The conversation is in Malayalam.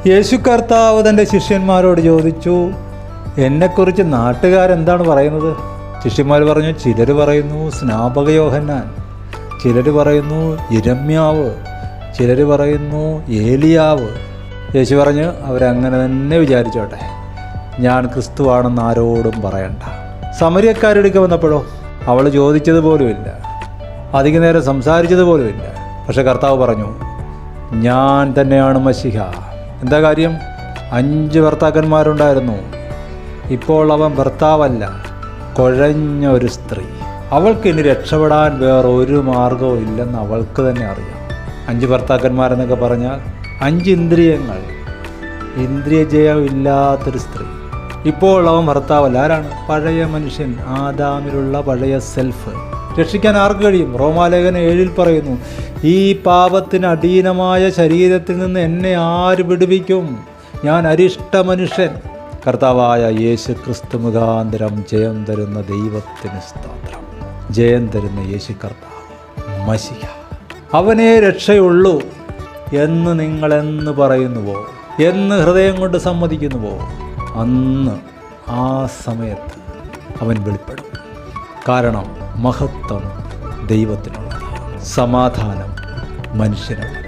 യേശു കർത്താവ് തൻ്റെ ശിഷ്യന്മാരോട് ചോദിച്ചു, എന്നെക്കുറിച്ച് നാട്ടുകാരെന്താണ് പറയുന്നത്? ശിഷ്യന്മാർ പറഞ്ഞു, ചിലർ പറയുന്നു സ്നാപക യോഹന്നാൻ, ചിലർ പറയുന്നു യിരെമ്യാവ്, ചിലർ പറയുന്നു ഏലിയാവ്. യേശു പറഞ്ഞു, അവരങ്ങനെ തന്നെ വിചാരിച്ചോട്ടെ, ഞാൻ ക്രിസ്തുവാണെന്ന് ആരോടും പറയണ്ട. സമരിയക്കാരെടുക്ക വന്നപ്പോഴോ അവൾ ചോദിച്ചതുപോലുമില്ല, അധിക നേരം സംസാരിച്ചതുപോലുമില്ല. പക്ഷെ കർത്താവ് പറഞ്ഞു, ഞാൻ തന്നെയാണ് മശിഹ. എന്താ കാര്യം? 5 ഭർത്താക്കന്മാരുണ്ടായിരുന്നു, ഇപ്പോൾ അവൻ ഭർത്താവല്ല, കുഴഞ്ഞ ഒരു സ്ത്രീ. അവൾക്ക് ഇനി രക്ഷപ്പെടാൻ വേറെ ഒരു മാർഗവും ഇല്ലെന്ന് അവൾക്ക് തന്നെ അറിയാം. 5 ഭർത്താക്കന്മാരെന്നൊക്കെ പറഞ്ഞാൽ 5 ഇന്ദ്രിയങ്ങൾ, ഇന്ദ്രിയ ജയമില്ലാത്തൊരു സ്ത്രീ. ഇപ്പോൾ അവൻ ഭർത്താവല്ല. ആരാണ്? പഴയ മനുഷ്യൻ, ആദാമിലുള്ള പഴയ സെൽഫ്. രക്ഷിക്കാൻ ആർക്ക് കഴിയും? റോമാലേഖനം 7 പറയുന്നു, ഈ പാപത്തിന് അധീനമായ ശരീരത്തിൽ നിന്ന് എന്നെ ആര് വിടുവിക്കും? ഞാൻ അരിഷ്ട മനുഷ്യൻ. കർത്താവായ യേശു ക്രിസ്തു മുഖാന്തരം ജയം തരുന്ന ദൈവത്തിന് സ്തോത്രം. ജയം തരുന്ന യേശു കർത്താവ് മശിഹ, അവനേ രക്ഷയുള്ളൂ എന്ന് നിങ്ങളെന്ന് പറയുന്നുവോ, എന്ന് ഹൃദയം കൊണ്ട് സമ്മതിക്കുന്നുവോ, അന്ന് ആ സമയത്ത് അവൻ വെളിപ്പെടും. കാരണം മഹത്വം ദൈവത്തിനുള്ളത്, സമാധാനം മനുഷ്യനുള്ളത്.